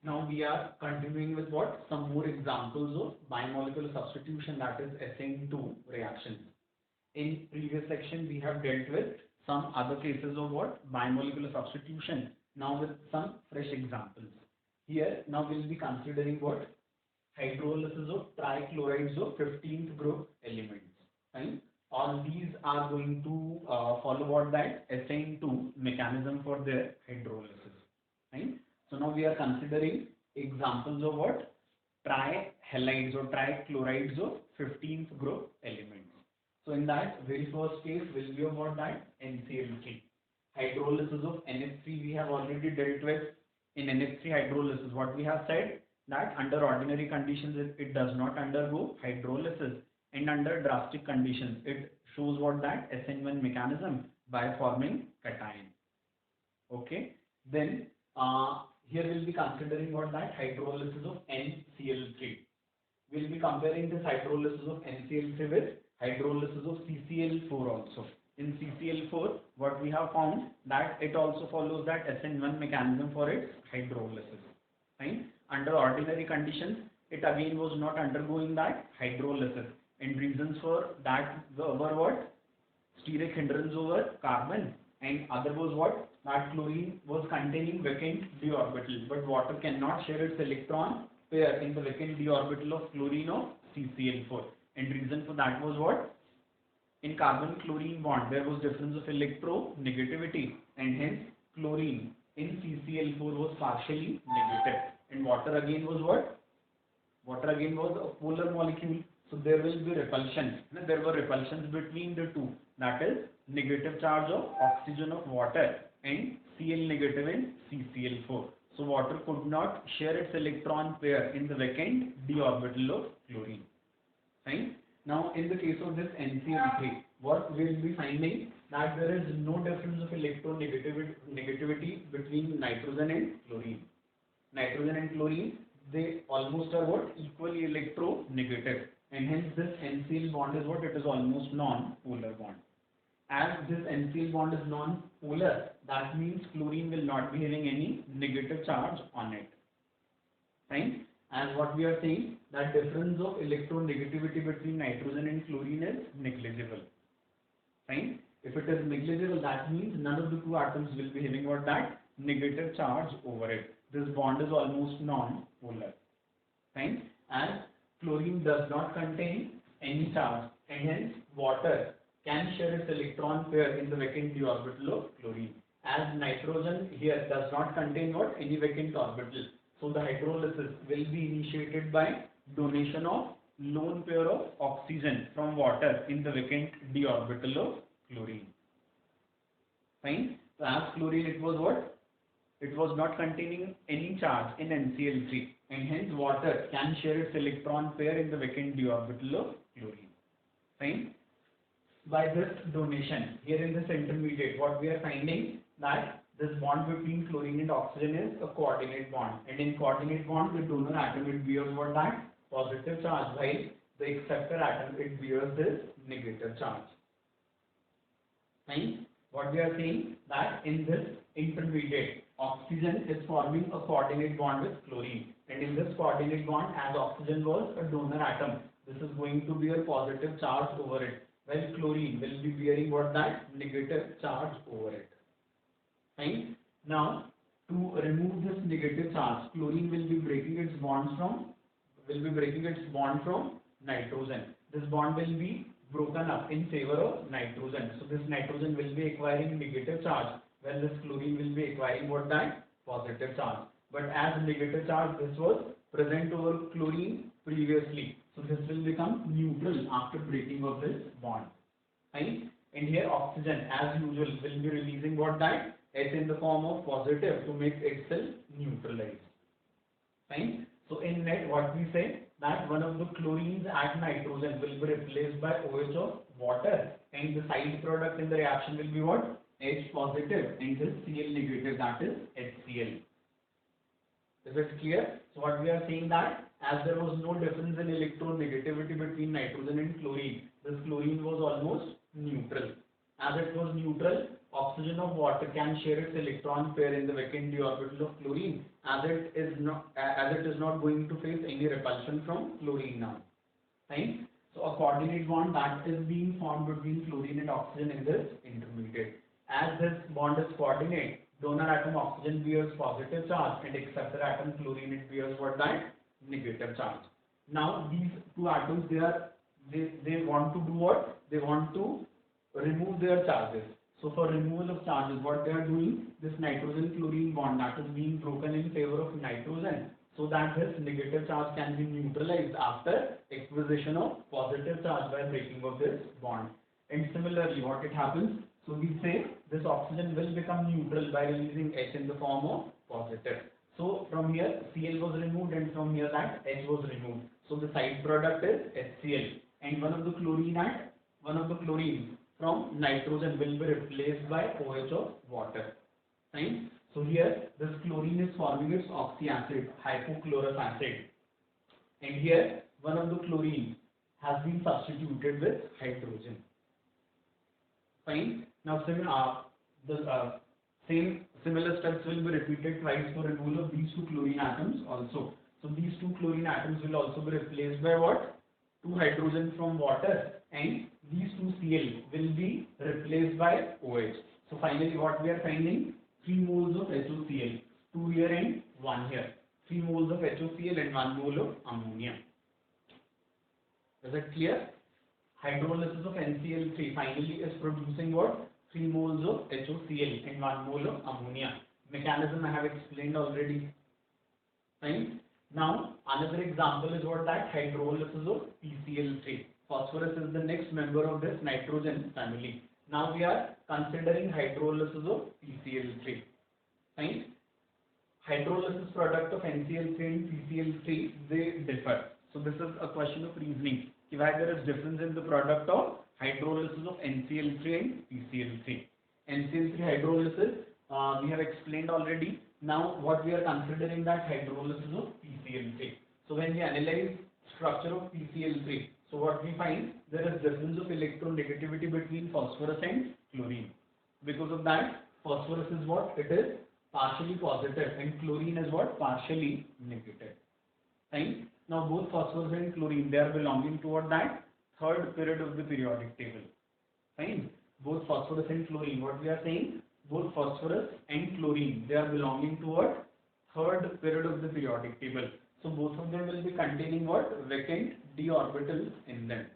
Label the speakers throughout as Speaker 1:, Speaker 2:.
Speaker 1: Now we are continuing with what? Some more examples of bimolecular substitution, that is SN2 reactions. In previous section we have dealt with some other cases of what? Bimolecular substitution. Now with some fresh examples. Here now we'll be considering what? Hydrolysis of trichlorides of 15th group elements. Right? All these are going to follow what? That SN2 mechanism for their hydrolysis. Right? So now we are considering examples of what? Trihalides or trichlorides of 15th group elements. So in that very first case will be about that NCl3. Hydrolysis of NH3 we have already dealt with. In NH3 hydrolysis, what we have said, that under ordinary conditions it does not undergo hydrolysis, and under drastic conditions it shows what? That SN1 mechanism by forming cation. Okay. Then here we'll be considering what? That hydrolysis of NCl3. We'll be comparing this hydrolysis of NCl3 with hydrolysis of CCl4 also. In CCl4, what we have found, that it also follows that SN1 mechanism for its hydrolysis. Right? Under ordinary conditions, it again was not undergoing that hydrolysis, and reasons for that were what? Steric hindrance over carbon, and other was what? That chlorine was containing vacant d orbital, but water cannot share its electron pair in the vacant d orbital of chlorine of CCl4, and reason for that was what? In carbon chlorine bond there was difference of electronegativity, and hence chlorine in CCl4 was partially negative, and water again was what? Water again was a polar molecule, so there will be repulsion. There were repulsions between the two, that is negative charge of oxygen of water and Cl negative in CCl4. So water could not share its electron pair in the vacant d orbital of chlorine. Right? Now in the case of this NCl3, what we will be finding, that there is no difference of electronegativity between nitrogen and chlorine. Nitrogen and chlorine, they almost are what? Equally electronegative, and hence this NCl bond is what? It is almost non-polar bond. As this NCl bond is non-polar, that means chlorine will not be having any negative charge on it. Right? As what we are saying, that difference of electronegativity between nitrogen and chlorine is negligible. Right? If it is negligible, that means none of the two atoms will be having what? That negative charge over it. This bond is almost non-polar. Right? As chlorine does not contain any charge, and hence water can share its electron pair in the vacant d orbital of chlorine. As nitrogen here does not contain what? Any vacant orbital. So the hydrolysis will be initiated by donation of lone pair of oxygen from water in the vacant d orbital of chlorine. Fine. So as chlorine, it was what? It was not containing any charge in NCl3, and hence water can share its electron pair in the vacant d orbital of chlorine. Fine. By this donation, here in this intermediate, what we are finding, that this bond between chlorine and oxygen is a coordinate bond, and in coordinate bond the donor atom, it bears what? That positive charge, while the acceptor atom, it bears this negative charge. Fine. What we are saying, that in this intermediate, oxygen is forming a coordinate bond with chlorine, and in this coordinate bond, as oxygen was a donor atom, this is going to bear positive charge over it, while chlorine will be bearing what? That negative charge over it. Fine. Now to remove this negative charge, chlorine will be breaking its bond from nitrogen. This bond will be broken up in favor of nitrogen. So this nitrogen will be acquiring negative charge, while this chlorine will be acquiring what? That positive charge. But as negative charge, this was present over chlorine previously, so this will become neutral after breaking of this bond. Right? And here oxygen, as usual, will be releasing what? That H in the form of positive to make itself neutralize. Fine. So in net, what we say, that one of the chlorines at nitrogen will be replaced by OH of water, and the side product in the reaction will be what? H positive, and this Cl negative, that is HCl. Is it clear? So what we are saying, that as there was no difference in electronegativity between nitrogen and chlorine, this chlorine was almost neutral. As it was neutral, oxygen of water can share its electron pair in the vacant d orbital of chlorine, as it is not going to face any repulsion from chlorine now. Right? So a coordinate bond that is being formed between chlorine and oxygen in this intermediate. As this bond is coordinate, donor atom oxygen bears positive charge and acceptor atom chlorine it bears what that negative charge. Now these two atoms they want to do what? They want to remove their charges. So for removal of charges, what they are doing, this nitrogen chlorine bond that is being broken in favor of nitrogen, so that this negative charge can be neutralized after acquisition of positive charge by breaking of this bond. And similarly, what it happens, so we say this oxygen will become neutral by releasing H in the form of positive. So from here Cl was removed and from here that H was removed. So the side product is HCl, and one of the chlorines from nitrogen will be replaced by OH of water. Right? So here this chlorine is forming its oxy acid, hypochlorous acid, and here one of the chlorine has been substituted with hydrogen. Fine. Now similar steps will be repeated twice for removal of these two chlorine atoms also. So these two chlorine atoms will also be replaced by what? Two hydrogen from water, and these two Cl will be replaced by OH. So finally what we are finding? 3 moles of HOCl, 2 here and 1 here. 3 moles of HOCl and 1 mole of ammonia. Is that clear? Hydrolysis of NCl3 finally is producing what? 3 moles of HOCl and 1 mole of ammonia. Mechanism I have explained already. Fine. Now another example is what? That hydrolysis of PCl3. Phosphorus is the next member of this nitrogen family. Now we are considering hydrolysis of PCl3. Fine. Hydrolysis product of NCl3 and PCl3 they differ. So this is a question of reasoning. Why there is difference in the product of hydrolysis of NCl3 and PCl3. NCl3 hydrolysis we have explained already. Now what we are considering that hydrolysis of PCl3. So when we analyze structure of PCl3, so what we find, there is difference of electronegativity between phosphorus and chlorine. Because of that, phosphorus is what? It is partially positive and chlorine is what? Partially negative. Fine. Now both phosphorus and chlorine, they are belonging toward that third period of the periodic table. Fine. Both phosphorus and chlorine, what we are saying? Both phosphorus and chlorine, they are belonging toward third period of the periodic table. So both of them will be containing what? Vacant d orbitals in them.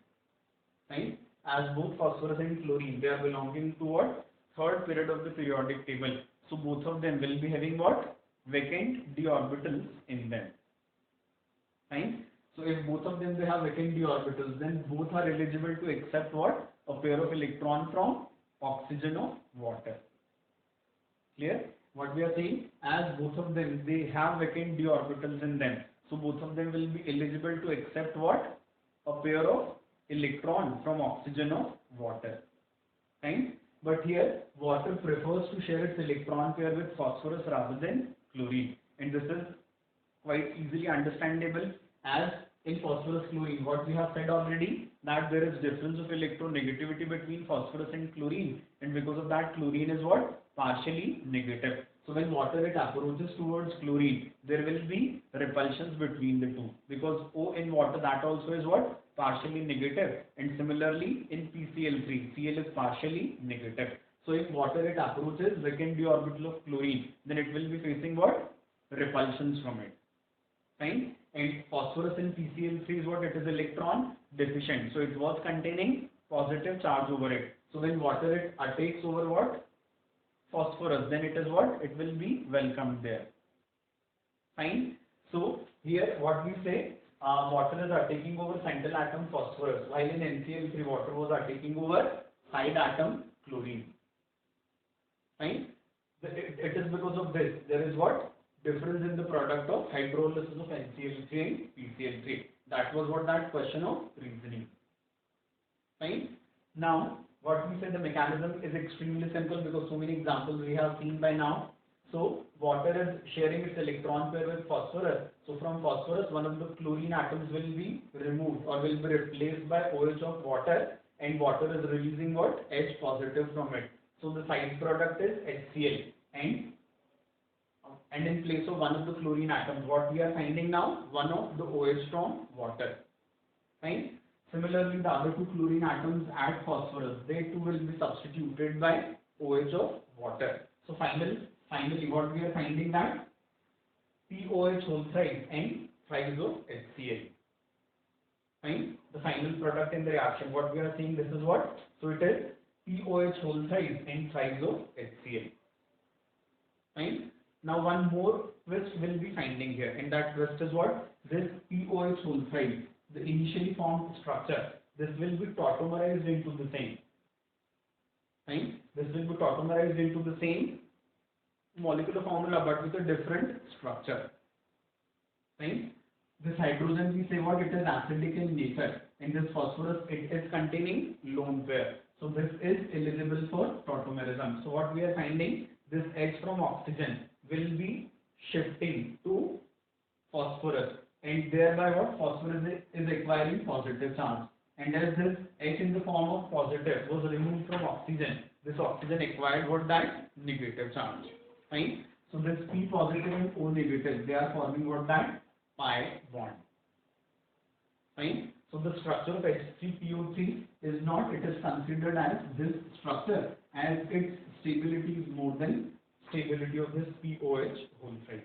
Speaker 1: Right? As both phosphorus and chlorine, they are belonging to what? Third period of the periodic table. So both of them will be having what? Vacant d orbitals in them. Right? So if both of them they have vacant d orbitals, then both are eligible to accept what? A pair of electron from oxygen of water. Clear? What we are saying? As both of them they have vacant d orbitals in them. So both of them will be eligible to accept what? A pair of electron from oxygen of water. Right? But here water prefers to share its electron pair with phosphorus rather than chlorine. And this is quite easily understandable, as in phosphorus chlorine, what we have said already, that there is difference of electronegativity between phosphorus and chlorine, and because of that chlorine is what? Partially negative. So when water it approaches towards chlorine, there will be repulsions between the two, because O in water that also is what? Partially negative, and similarly in PCl3, Cl is partially negative. So if water it approaches vacant d orbital of chlorine, then it will be facing what? Repulsions from it. Fine. And phosphorus in PCl3 is what? It is electron deficient. So it was containing positive charge over it. So when water it takes over what? Phosphorus, then it is what? It will be welcomed there. Fine. So here what we say, water is taking over central atom phosphorus, while in NCl3 water was taking over side atom chlorine. Fine. It is because of this. There is what? Difference in the product of hydrolysis of NCl3 and PCl3. That was what that question of reasoning. Fine. Now, what we said, the mechanism is extremely simple because so many examples we have seen by now. So, water is sharing its electron pair with phosphorus. So, from phosphorus, one of the chlorine atoms will be removed or will be replaced by OH of water, and water is releasing what? H positive from it. So the side product is HCl, and in place of one of the chlorine atoms, what we are finding now? One of the OH from water. Fine. Similarly, the other two chlorine atoms add phosphorus. They too will be substituted by OH of water. So finally, what we are finding that POH whole thrice and thrice of HCl. Fine. The final product in the reaction, what we are seeing, this is what? So it is POH whole thrice and thrice of HCl. Fine. Now one more twist will be finding here, and that twist is what? This POH whole thrice, the initially formed structure, this will be tautomerized into the same. Fine. This will be tautomerized into the same molecular formula but with a different structure. Fine. This hydrogen, we say what? It is acidic in nature, and this phosphorus, it is containing lone pair. So this is eligible for tautomerism. So what we are finding, this H from oxygen will be shifting to phosphorus, and thereby what? Phosphorus is acquiring positive charge. And as this H in the form of positive was removed from oxygen, this oxygen acquired what? That negative charge. Fine. So this P positive and O negative, they are forming what? That pi bond. Fine. So the structure of H3PO3 is not, it is considered as this structure as its stability is more than stability of this POH whole thrice.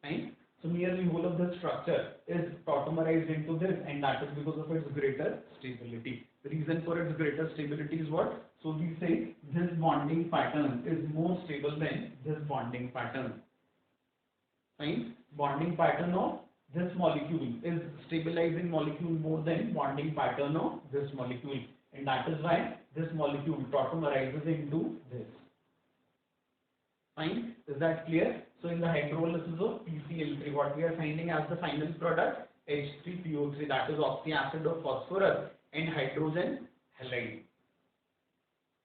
Speaker 1: Fine. So nearly whole of the structure is tautomerized into this, and that is because of its greater stability. The reason for its greater stability is what? So we say this bonding pattern is more stable than this bonding pattern. Fine. Bonding pattern of this molecule is stabilizing molecule more than bonding pattern of this molecule, and that is why this molecule tautomerizes into this. Fine. Is that clear? So in the hydrolysis of PCl3, what we are finding as the final product, H3PO3, that is oxyacid of phosphorus and hydrogen halide.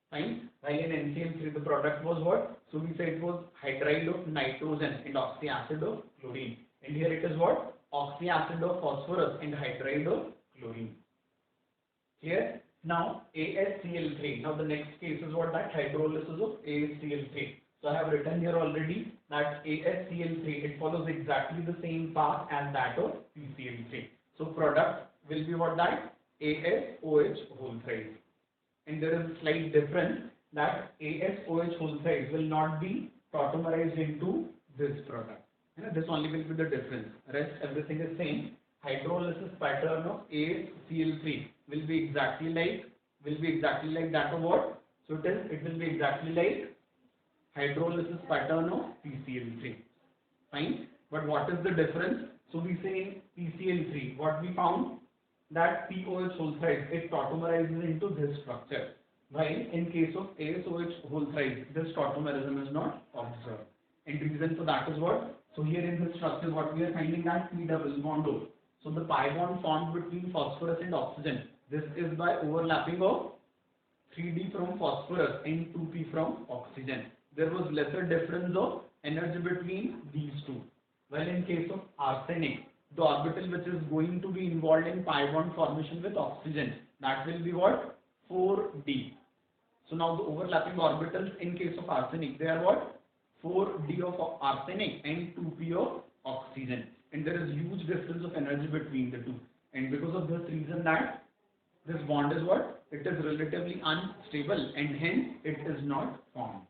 Speaker 1: Fine. While in NCl3 the product was what? So we said it was hydride of nitrogen and oxyacid of chlorine. And here it is what? Oxyacid of phosphorus and hydride of chlorine. Clear? Now ASCl3. Now the next case is what? That hydrolysis of ASCl3. So I have written here already that ASCl3, it follows exactly the same path as that of PCl3. So product will be what? That ASOH whole thrice. And there is a slight difference that ASOH whole thrice will not be tautomerized into this product. This only will be the difference. Rest everything is same. Hydrolysis pattern of ASCl3 will be exactly like that of what? So it will be exactly like hydrolysis pattern of PCl3. Fine. But what is the difference? So we say in PCl3, what we found that POH whole thrice, it tautomerizes into this structure. While in case of ASOH whole thrice, this tautomerism is not observed. And the reason for that is what? So here in this structure, what we are finding that P double bond O. So the pi bond formed between phosphorus and oxygen, this is by overlapping of 3D from phosphorus and 2P from oxygen. There was lesser difference of energy between these two. While in case of arsenic, the orbital which is going to be involved in pi bond formation with oxygen, that will be what? 4D. So now the overlapping orbitals in case of arsenic, they are what? 4D of arsenic and 2P of oxygen. And there is huge difference of energy between the two. And because of this reason that this bond is what? It is relatively unstable and hence it is not formed.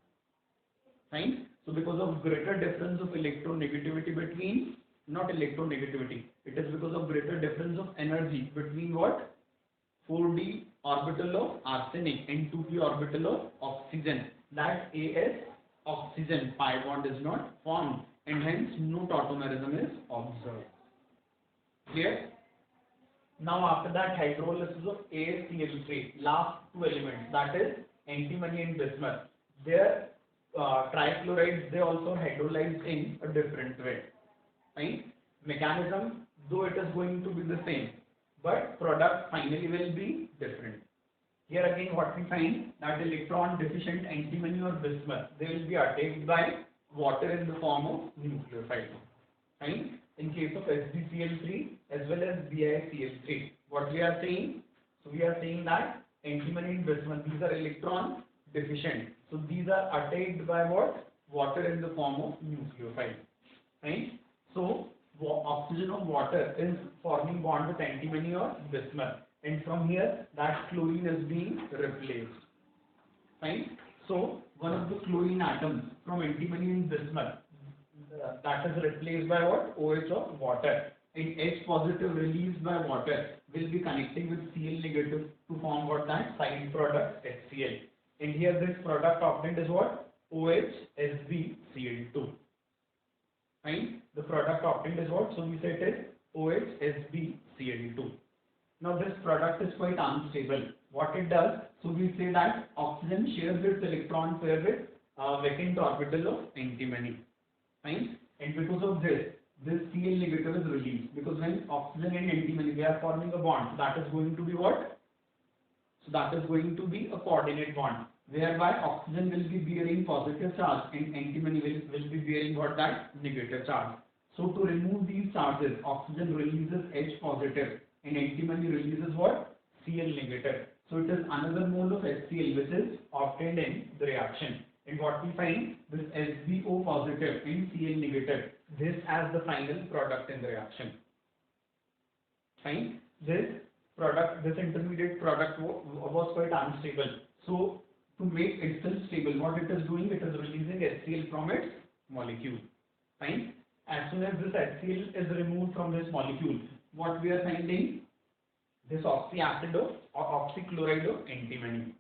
Speaker 1: Fine. So because of greater difference of electronegativity between, not electronegativity, it is because of greater difference of energy between what? 4D orbital of arsenic and 2P orbital of oxygen, that AS oxygen pi bond is not formed and hence no tautomerism is observed. Clear? Now after that, hydrolysis of ASCl3, last two elements, that is antimony and bismuth. Their trichlorides, they also hydrolyzed in a different way. Fine. Mechanism, though it is going to be the same, but product finally will be different. Here again what we find that electron deficient antimony or bismuth, they will be attacked by water in the form of nucleophile. Fine. In case of HbCl3 as well as BiCl3, what we are saying? So we are saying that antimony and bismuth, these are electron deficient. So these are attacked by what? Water in the form of nucleophile. Right? So oxygen of water is forming bond with antimony or bismuth, and from here that chlorine is being replaced. Fine. So one of the chlorine atoms from antimony and bismuth that is replaced by what? OH of water. And H positive released by water will be connecting with Cl negative to form what? That side product HCl. And here this product obtained is what? OH SbCl2. Fine. The product obtained is what? So we say it is OH SbCl2. Now this product is quite unstable. What it does? So we say that oxygen shares its electron pair with vacant orbital of antimony. Fine. And because of this Cl negative is released, because when oxygen and antimony they are forming a bond, so that is going to be what? So that is going to be a coordinate bond, whereby oxygen will be bearing positive charge and antimony will be bearing what? That negative charge. So to remove these charges, oxygen releases H positive and antimony releases what? Cl negative. So it is another mole of HCl which is obtained in the reaction. And what we find, this SbO positive and Cl negative, this as the final product in the reaction. Fine. This intermediate product was quite unstable. So to make itself stable, what it is doing, it is releasing HCl from its molecule. Fine. As soon as this HCl is removed from this molecule, what we are finding? This oxychloride of antimony.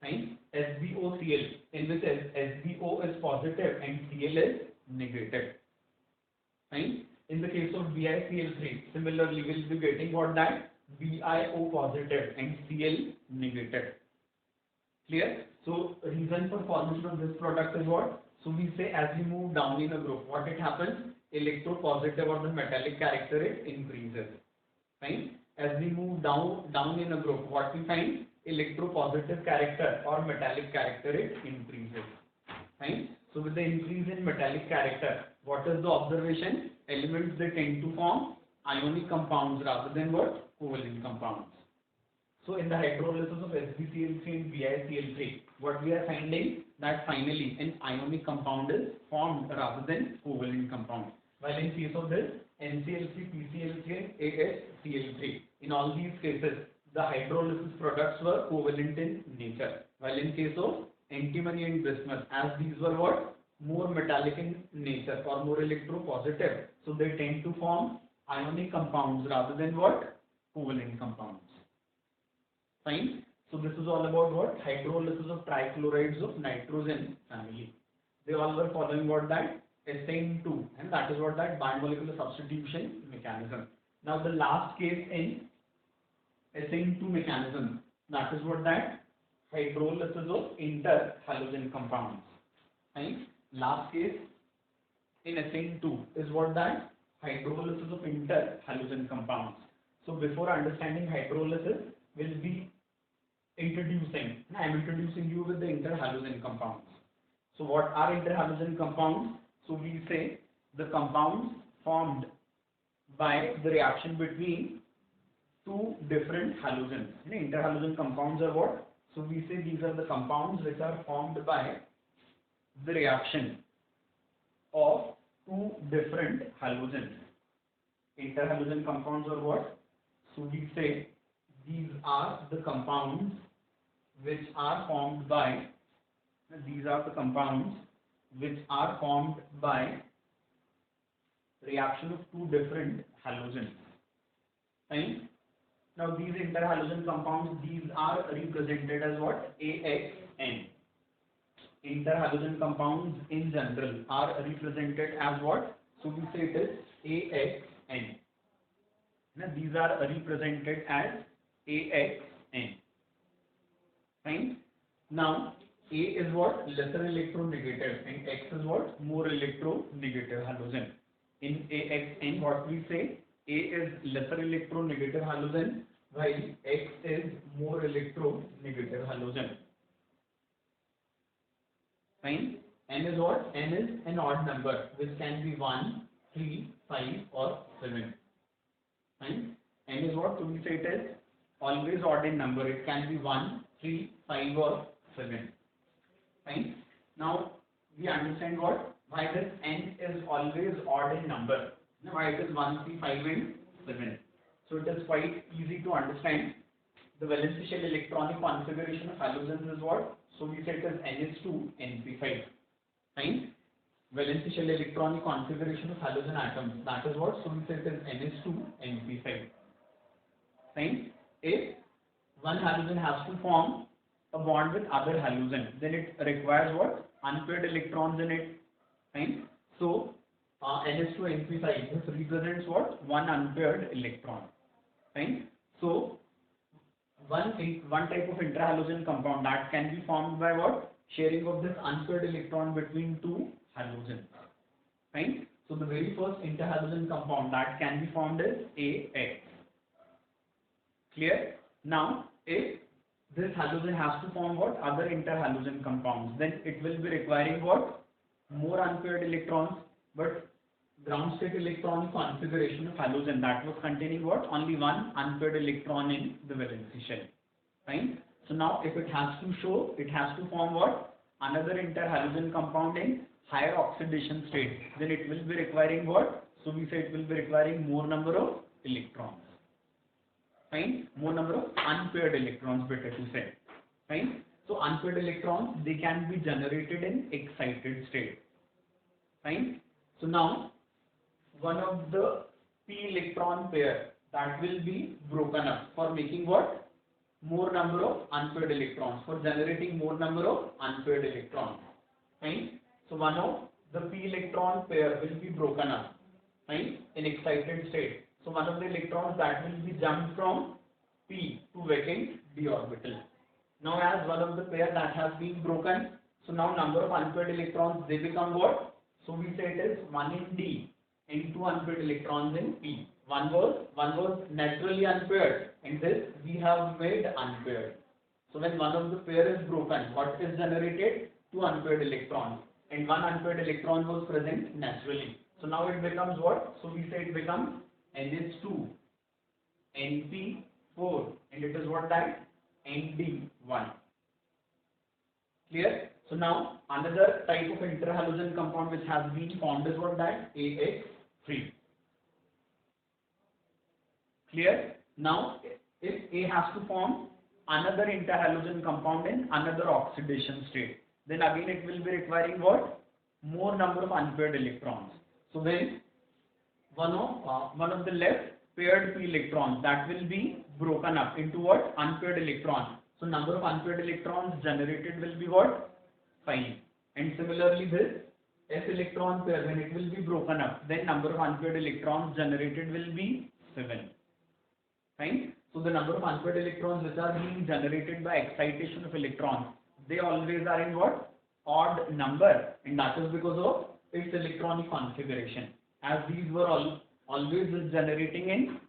Speaker 1: Fine. SbOCl, in which SbO is positive and Cl is negative. Fine. In the case of BiCl3, similarly we will be getting what? That BiO positive and Cl negative. Clear? So reason for formation of this product is what? So we say as we move down in a group, what it happens? Electropositive or the metallic character it increases. Fine. As we move down in a group, what we find? Electropositive character or metallic character it increases. Fine. So with the increase in metallic character, what is the observation? Elements they tend to form ionic compounds rather than what? Covalent compounds. So in the hydrolysis of SbCl3 and BiCl3, what we are finding? That finally an ionic compound is formed rather than covalent compound. While in case of this NCl3, PCl3 and AHCl3, in all these cases the hydrolysis products were covalent in nature. While in case of antimony and bismuth, as these were what? More metallic in nature or more electropositive, so they tend to form ionic compounds rather than what? Covalent compounds. Fine. So this is all about what? Hydrolysis of trichlorides of nitrogen family. They all were following what? That SN2, and that is what? That bimolecular substitution mechanism. Now the last case in SN2 mechanism, that is what? That hydrolysis of interhalogen compounds. Fine. Last case in SN2 is what? That hydrolysis of interhalogen compounds. So before understanding hydrolysis, we'll be introducing you with the interhalogen compounds. So what are interhalogen compounds? So we say the compounds formed by the reaction between two different halogens. Interhalogen compounds are what? So we say these are the compounds which are formed by the reaction of two different halogens. Interhalogen compounds are what? So we say these are the compounds which are formed by reaction of two different halogens. Fine. Now these interhalogen compounds, these are represented as what? AXN. Interhalogen compounds in general are represented as what? So we say it is AXN. Now these are represented as AXN. Fine. Now A is what? Lesser electronegative, and X is what? More electronegative halogen. In AXN, what we say? A is lesser electronegative halogen, while X is more electronegative halogen. Fine. N is what? N is an odd number, which can be 1, 3, 5 or 7. Fine. N is what? So we say it is always odd in number. It can be 1, 3, 5 or 7. Fine. Now we understand what why this n is always odd in number. Now why it is 1, 3, 5 and 7. So it is quite easy to understand. The valence shell electronic configuration of halogens is what? So we said it is NS2 NP5. Fine. Valence shell electronic configuration of halogen atoms. That is what? So we said it is NS2 NP5. Fine. If one halogen has to form a bond with other halogen, then it requires what? Unpaired electrons in it. Fine. So NS2 NP5, this represents what? One unpaired electron. Fine. So one type of interhalogen compound that can be formed by what? Sharing of this unpaired electron between two halogens. Fine. So the very first interhalogen compound that can be formed is AX. Clear? Now, if this halogen has to form what? Other interhalogen compounds, then it will be requiring what? More unpaired electrons, but ground state electronic configuration of halogen that was containing what? Only one unpaired electron in the valence shell. Fine. So now if it has to show, it has to form what? Another interhalogen compound in higher oxidation state, then it will be requiring what? So we say it will be requiring more number of electrons. Fine. More number of unpaired electrons, better to say. Fine. So unpaired electrons, they can be generated in excited state. Fine. So now one of the p electron pair that will be broken up for making what? More number of unpaired electrons, for generating more number of unpaired electrons. Fine. So one of the p electron pair will be broken up. Fine. In excited state. So one of the electrons that will be jumped from p to vacant d orbital. Now as one of the pair that has been broken, so now number of unpaired electrons, they become what? So we say it is 1 in d and 2 unpaired electrons in p. One was naturally unpaired and this we have made unpaired. So when one of the pair is broken, what is generated? 2 unpaired electrons, and 1 unpaired electron was present naturally. So now it becomes what? So we say it becomes NH2 NP4 and it is what that? ND1. Clear? So now another type of interhalogen compound which has been formed is what that? AX3. Clear? Now if A has to form another interhalogen compound in another oxidation state, then again it will be requiring what? More number of unpaired electrons. So when one of the left paired p electrons, that will be broken up into what? Unpaired electrons. So number of unpaired electrons generated will be what? 5. And similarly this s electron pair, when it will be broken up, then number of unpaired electrons generated will be 7. Fine. So the number of unpaired electrons which are being generated by excitation of electrons, they always are in what? Odd number, and that is because of its electronic configuration, as these were always generating in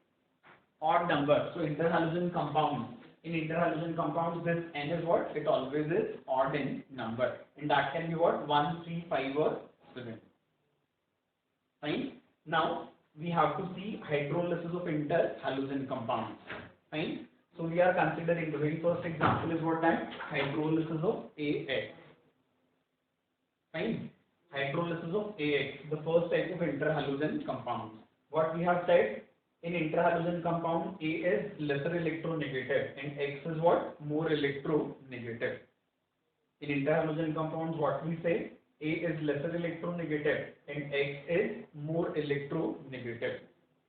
Speaker 1: odd number. So interhalogen compounds, in interhalogen compounds this n is what? It always is odd in number, and that can be what? 1, 3, 5 or 7. Fine. Now we have to see hydrolysis of interhalogen compounds. Fine. So we are considering the very first example is what that? Hydrolysis of AX. Fine. Hydrolysis of AX, the first type of interhalogen compound. What we have said, in interhalogen compound, A is lesser electronegative and X is what? More electronegative. In interhalogen compounds, what we say, A is lesser electronegative and X is more electronegative.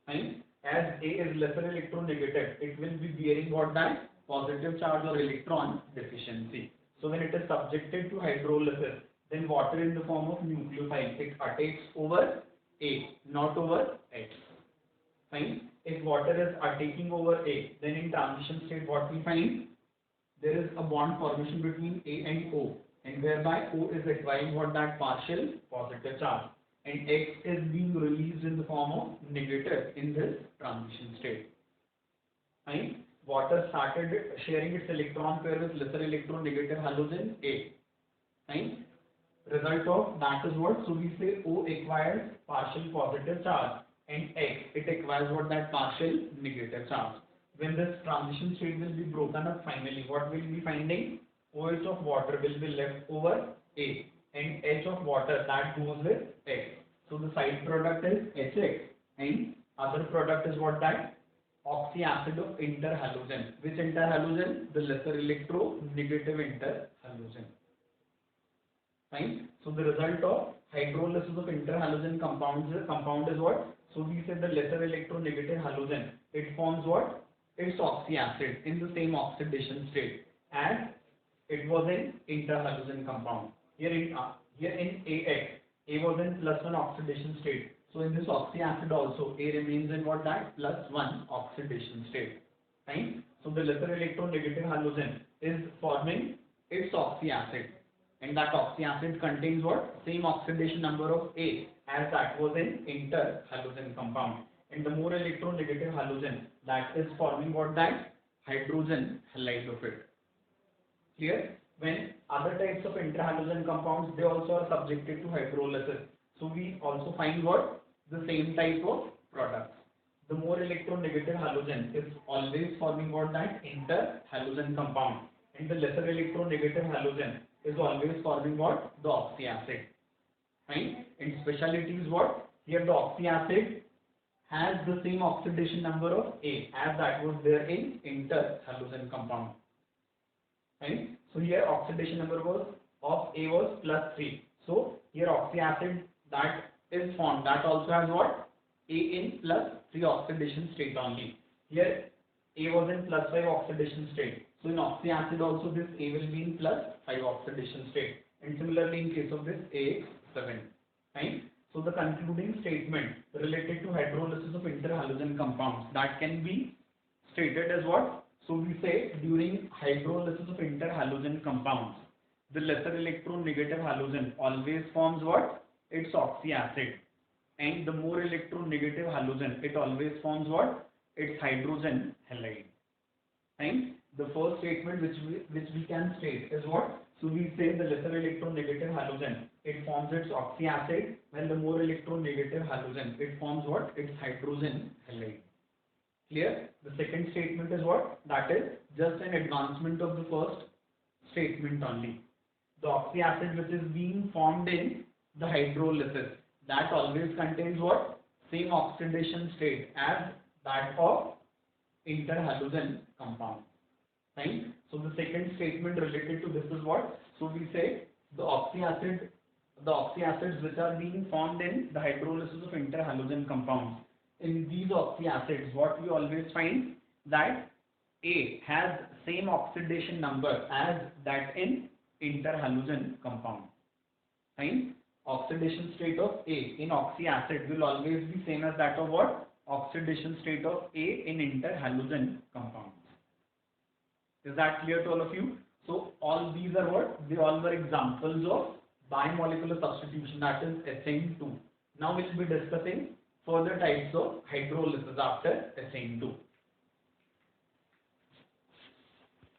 Speaker 1: Fine. As A is lesser electronegative, it will be bearing what that? Positive charge or electron deficiency. So when it is subjected to hydrolysis, then water in the form of nucleophile, it attacks over A, not over X. Fine. If water is attacking over A, then in transition state what we find? There is a bond formation between A and O, and whereby O is acquiring what that? Partial positive charge, and X is being released in the form of negative in this transition state. Fine. Water started sharing its electron pair with lesser electronegative halogen A. Fine. Result of that is what? So we say O acquires partial positive charge and X, it acquires what? That partial negative charge. When this transition state will be broken up finally, what will be finding? OH of water will be left over A, and H of water that goes with X. So the side product is HX, and other product is what? That oxyacid of interhalogen. Which interhalogen? The lesser electronegative interhalogen. Fine. So the result of hydrolysis of interhalogen compound is what? So we said the lesser electronegative halogen. It forms what? Its oxyacid in the same oxidation state as it was in interhalogen compound. Here in AX, A was in +1 oxidation state. So in this oxyacid also, A remains in what? That +1 oxidation state. Right? So the lesser electronegative halogen is forming its oxyacid, and that oxyacid contains what? Same oxidation number of A as that was in interhalogen compound. And the more electronegative halogen that is forming what? That hydrogen halide of it. Clear? When other types of interhalogen compounds, they also are subjected to hydrolysis. So we also find what? The same type of products. The more electronegative halogen is always forming what? That interhalogen compound. And the lesser electronegative halogen is always forming what? The oxyacid. Right? And speciality is what? Here the oxyacid has the same oxidation number of A as that was there in interhalogen compound. Right? So here oxidation number was of A was +3. So here oxyacid that is formed, that also has what? A in +3 oxidation state only. Here A was in +5 oxidation state. So in oxyacid also this A will be in +5 oxidation state. And similarly in case of this AX7. Right? So the concluding statement related to hydrolysis of interhalogen compounds, that can be stated as what? So we say during hydrolysis of interhalogen compounds, the lesser electronegative halogen always forms what? Its oxyacid. And the more electronegative halogen, it always forms what? Its hydrogen halide. Right? The first statement which we can state is what? So we say the lesser electronegative halogen, it forms its oxyacid, when the more electronegative halogen, it forms what? Its hydrogen halide. Clear? The second statement is what? That is just an advancement of the first statement only. The oxyacid which is being formed in the hydrolysis, that always contains what? Same oxidation state as that of interhalogen compound. Right? So the second statement related to this is what? So we say the oxyacids which are being formed in the hydrolysis of interhalogen compounds. In these oxyacids, what we always find that A has same oxidation number as that in interhalogen compound. Right? Oxidation state of A in oxyacid will always be same as that of what? Oxidation state of A in interhalogen compounds. Is that clear to all of you? So all these are what? They all were examples of bimolecular substitution, that is SN2. Now we'll be discussing further types of hydrolysis after SN2.